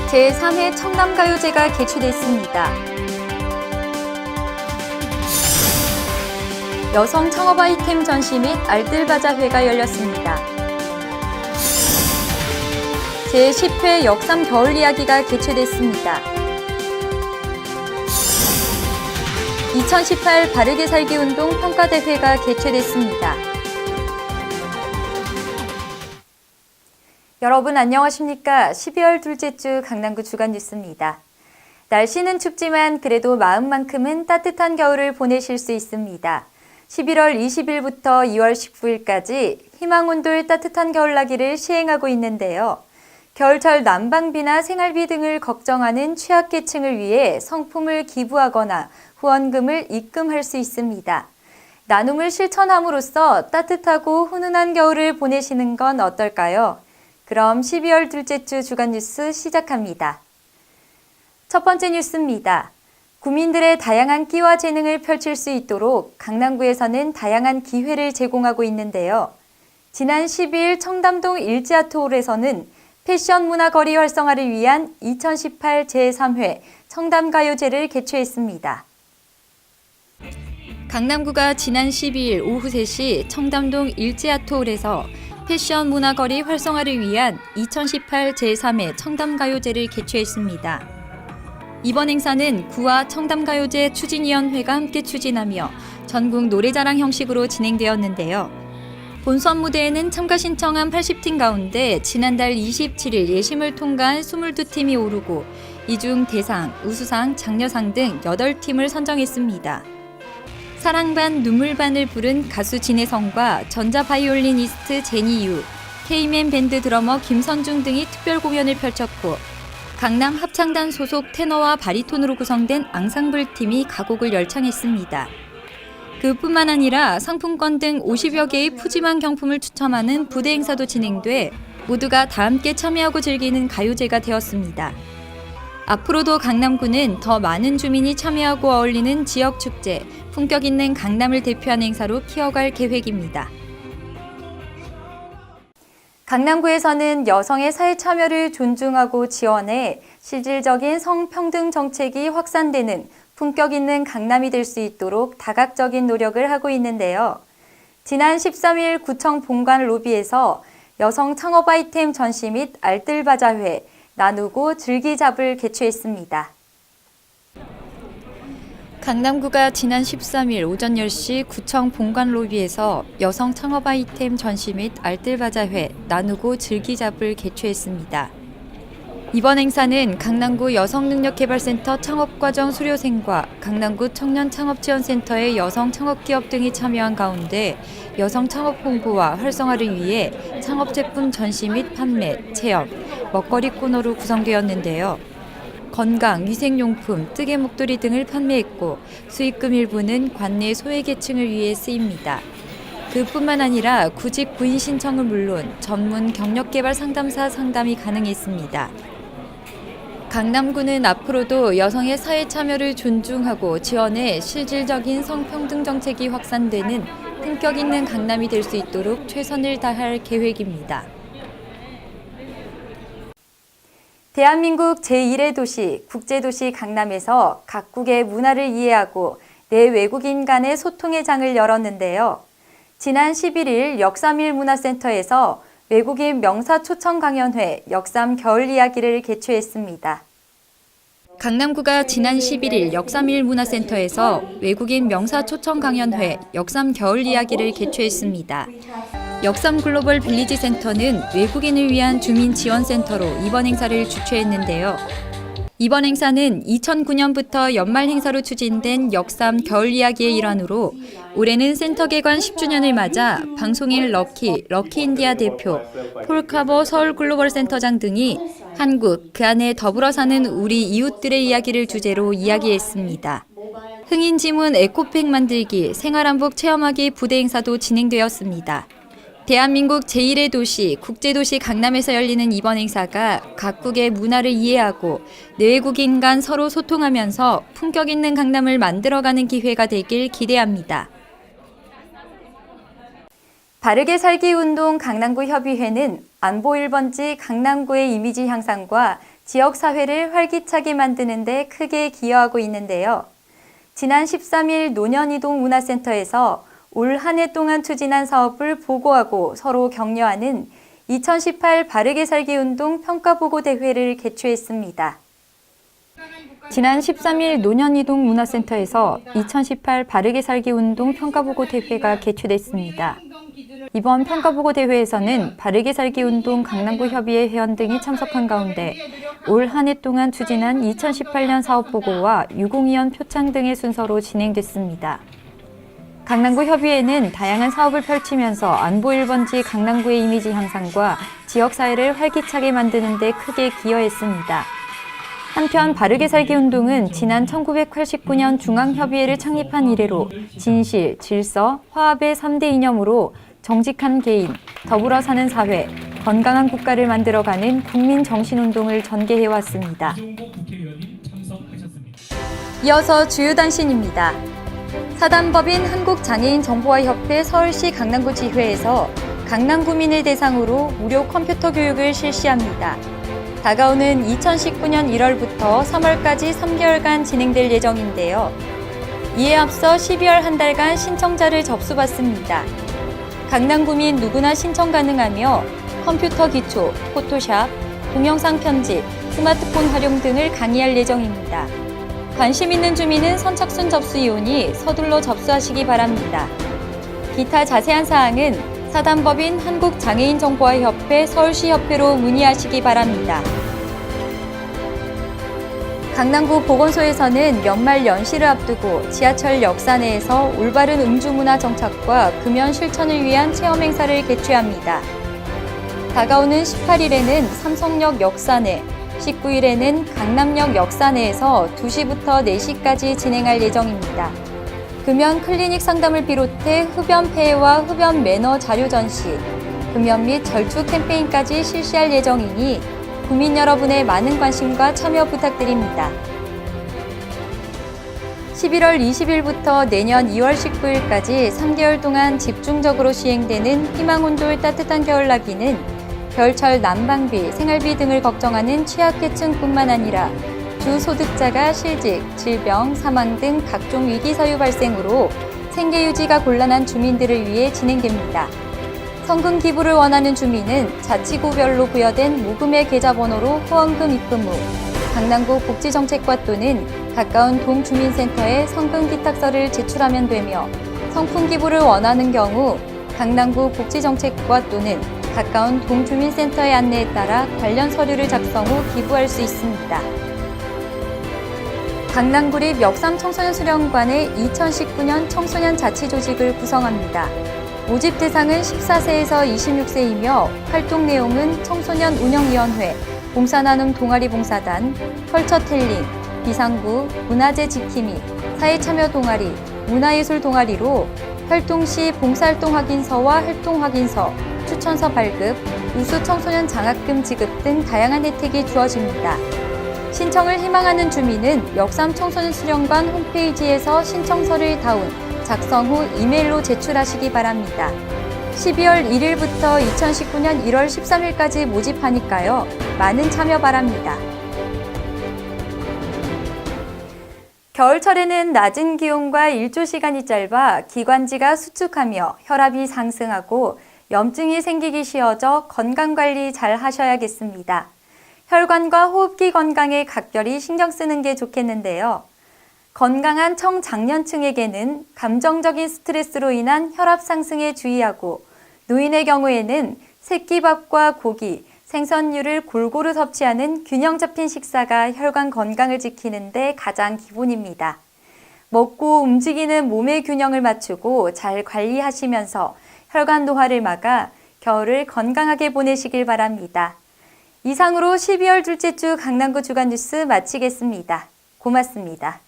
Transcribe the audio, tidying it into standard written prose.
제3회 청남가요제가 개최됐습니다. 여성 창업 아이템 전시 및 알뜰바자회가 열렸습니다. 제10회 역삼 겨울 이야기가 개최됐습니다. 2018 바르게 살기 운동 평가대회가 개최됐습니다. 여러분 안녕하십니까? 12월 둘째 주 강남구 주간 뉴스입니다. 날씨는 춥지만 그래도 마음만큼은 따뜻한 겨울을 보내실 수 있습니다. 11월 20일부터 2월 19일까지 희망온돌 따뜻한 겨울나기를 시행하고 있는데요. 겨울철 난방비나 생활비 등을 걱정하는 취약계층을 위해 성품을 기부하거나 후원금을 입금할 수 있습니다. 나눔을 실천함으로써 따뜻하고 훈훈한 겨울을 보내시는 건 어떨까요? 그럼 12월 둘째 주 주간 뉴스 시작합니다. 첫 번째 뉴스입니다. 구민들의 다양한 끼와 재능을 펼칠 수 있도록 강남구에서는 다양한 기회를 제공하고 있는데요. 지난 12일 청담동 일지아트홀에서는 패션 문화 거리 활성화를 위한 2018 제3회 청담가요제를 개최했습니다. 강남구가 지난 12일 오후 3시 청담동 일지아트홀에서 패션 문화 거리 활성화를 위한 2018 제3회 청담가요제를 개최했습니다. 이번 행사는 구와 청담가요제 추진위원회가 함께 추진하며 전국 노래자랑 형식으로 진행되었는데요. 본선 무대에는 참가 신청한 80팀 가운데 지난달 27일 예심을 통과한 22팀이 오르고 이 중 대상, 우수상, 장려상 등 8팀을 선정했습니다. 사랑반, 눈물반을 부른 가수 진혜성과 전자바이올리니스트 제니유, K맨 밴드 드러머 김선중 등이 특별 공연을 펼쳤고 강남 합창단 소속 테너와 바리톤으로 구성된 앙상블 팀이 가곡을 열창했습니다. 그뿐만 아니라 상품권 등 50여 개의 푸짐한 경품을 추첨하는 부대 행사도 진행돼 모두가 다 함께 참여하고 즐기는 가요제가 되었습니다. 앞으로도 강남구는 더 많은 주민이 참여하고 어울리는 지역축제, 품격 있는 강남을 대표하는 행사로 키워갈 계획입니다. 강남구에서는 여성의 사회 참여를 존중하고 지원해 실질적인 성평등 정책이 확산되는 품격 있는 강남이 될 수 있도록 다각적인 노력을 하고 있는데요. 지난 13일 구청 본관 로비에서 여성 창업 아이템 전시 및 알뜰바자회, 나누고 즐기잡을 개최했습니다. 강남구가 지난 13일 오전 10시 구청 본관 로비에서 여성 창업 아이템 전시 및 알뜰바자회, 나누고 즐기잡을 개최했습니다. 이번 행사는 강남구 여성능력개발센터 창업과정 수료생과 강남구 청년창업지원센터의 여성 창업기업 등이 참여한 가운데 여성 창업 홍보와 활성화를 위해 창업제품 전시 및 판매, 체험, 먹거리 코너로 구성되었는데요. 건강, 위생용품, 뜨개 목도리 등을 판매했고 수익금 일부는 관내 소외계층을 위해 쓰입니다. 그뿐만 아니라 구직 구인 신청은 물론 전문 경력개발 상담사 상담이 가능했습니다. 강남구는 앞으로도 여성의 사회 참여를 존중하고 지원해 실질적인 성평등 정책이 확산되는 품격 있는 강남이 될 수 있도록 최선을 다할 계획입니다. 대한민국 제1의 도시, 국제도시 강남에서 각국의 문화를 이해하고 내외국인 간의 소통의 장을 열었는데요. 지난 11일 역삼일 문화센터에서 외국인 명사 초청 강연회 역삼 겨울 이야기를 개최했습니다. 강남구가 지난 11일 역삼일 문화센터에서 외국인 명사 초청 강연회 역삼 겨울 이야기를 개최했습니다. 역삼 글로벌 빌리지 센터는 외국인을 위한 주민 지원센터로 이번 행사를 주최했는데요. 이번 행사는 2009년부터 연말 행사로 추진된 역삼 겨울 이야기의 일환으로 올해는 센터 개관 10주년을 맞아 방송인 럭키인디아 대표, 폴카버 서울 글로벌 센터장 등이 한국, 그 안에 더불어 사는 우리 이웃들의 이야기를 주제로 이야기했습니다. 흥인 지문 에코백 만들기, 생활한복 체험하기 부대 행사도 진행되었습니다. 대한민국 제1의 도시, 국제도시 강남에서 열리는 이번 행사가 각국의 문화를 이해하고 내외국인 간 서로 소통하면서 품격 있는 강남을 만들어가는 기회가 되길 기대합니다. 바르게 살기 운동 강남구 협의회는 안보 1번지 강남구의 이미지 향상과 지역사회를 활기차게 만드는 데 크게 기여하고 있는데요. 지난 13일 노년이동 문화센터에서 올 한 해 동안 추진한 사업을 보고하고 서로 격려하는 2018 바르게 살기 운동 평가보고 대회를 개최했습니다. 지난 13일 노년이동 문화센터에서 2018 바르게 살기 운동 평가보고 대회가 개최됐습니다. 이번 평가보고 대회에서는 바르게 살기 운동 강남구 협의회 회원 등이 참석한 가운데 올 한 해 동안 추진한 2018년 사업보고와 유공위원 표창 등의 순서로 진행됐습니다. 강남구 협의회는 다양한 사업을 펼치면서 안보 1번지 강남구의 이미지 향상과 지역사회를 활기차게 만드는 데 크게 기여했습니다. 한편 바르게 살기 운동은 지난 1989년 중앙협의회를 창립한 이래로 진실, 질서, 화합의 3대 이념으로 정직한 개인, 더불어 사는 사회, 건강한 국가를 만들어가는 국민 정신운동을 전개해왔습니다. 이어서 주요 단신입니다. 사단법인 한국장애인정보화협회 서울시 강남구 지회에서 강남구민을 대상으로 무료 컴퓨터 교육을 실시합니다. 다가오는 2019년 1월부터 3월까지 3개월간 진행될 예정인데요. 이에 앞서 12월 한 달간 신청자를 접수받습니다. 강남구민 누구나 신청 가능하며 컴퓨터 기초, 포토샵, 동영상 편집, 스마트폰 활용 등을 강의할 예정입니다. 관심 있는 주민은 선착순 접수 이온이 서둘러 접수하시기 바랍니다. 기타 자세한 사항은 사단법인 한국장애인정보화협회 서울시협회로 문의하시기 바랍니다. 강남구 보건소에서는 연말 연시를 앞두고 지하철 역사 내에서 올바른 음주문화 정착과 금연 실천을 위한 체험 행사를 개최합니다. 다가오는 18일에는 삼성역 역사 내, 19일에는 강남역 역사 내에서 2시부터 4시까지 진행할 예정입니다. 금연 클리닉 상담을 비롯해 흡연 폐해와 흡연 매너 자료 전시, 금연 및 절주 캠페인까지 실시할 예정이니 구민 여러분의 많은 관심과 참여 부탁드립니다. 11월 20일부터 내년 2월 19일까지 3개월 동안 집중적으로 시행되는 희망온돌 따뜻한 겨울나기는 겨울철 난방비, 생활비 등을 걱정하는 취약계층뿐만 아니라 주소득자가 실직, 질병, 사망 등 각종 위기 사유 발생으로 생계 유지가 곤란한 주민들을 위해 진행됩니다. 성금 기부를 원하는 주민은 자치구별로 부여된 모금의 계좌번호로 후원금 입금 후 강남구 복지정책과 또는 가까운 동주민센터에 성금 기탁서를 제출하면 되며 성품 기부를 원하는 경우 강남구 복지정책과 또는 가까운 동주민센터의 안내에 따라 관련 서류를 작성 후 기부할 수 있습니다. 강남구립 역삼청소년수련관의 2019년 청소년 자치조직을 구성합니다. 모집 대상은 14세에서 26세이며 활동 내용은 청소년 운영위원회, 봉사나눔 동아리 봉사단, 컬처텔링, 비상구, 문화재 지킴이, 사회참여 동아리, 문화예술 동아리로 활동 시 봉사활동 확인서와 활동 확인서, 추천서 발급, 우수 청소년 장학금 지급 등 다양한 혜택이 주어집니다. 신청을 희망하는 주민은 역삼청소년수련관 홈페이지에서 신청서를 다운, 작성 후 이메일로 제출하시기 바랍니다. 12월 1일부터 2019년 1월 13일까지 모집하니까요. 많은 참여 바랍니다. 겨울철에는 낮은 기온과 일조 시간이 짧아 기관지가 수축하며 혈압이 상승하고 염증이 생기기 쉬워져 건강관리 잘 하셔야겠습니다. 혈관과 호흡기 건강에 각별히 신경 쓰는 게 좋겠는데요. 건강한 청장년층에게는 감정적인 스트레스로 인한 혈압 상승에 주의하고 노인의 경우에는 새끼밥과 고기, 생선류를 골고루 섭취하는 균형 잡힌 식사가 혈관 건강을 지키는 데 가장 기본입니다. 먹고 움직이는 몸의 균형을 맞추고 잘 관리하시면서 혈관 노화를 막아 겨울을 건강하게 보내시길 바랍니다. 이상으로 12월 둘째 주 강남구 주간 뉴스 마치겠습니다. 고맙습니다.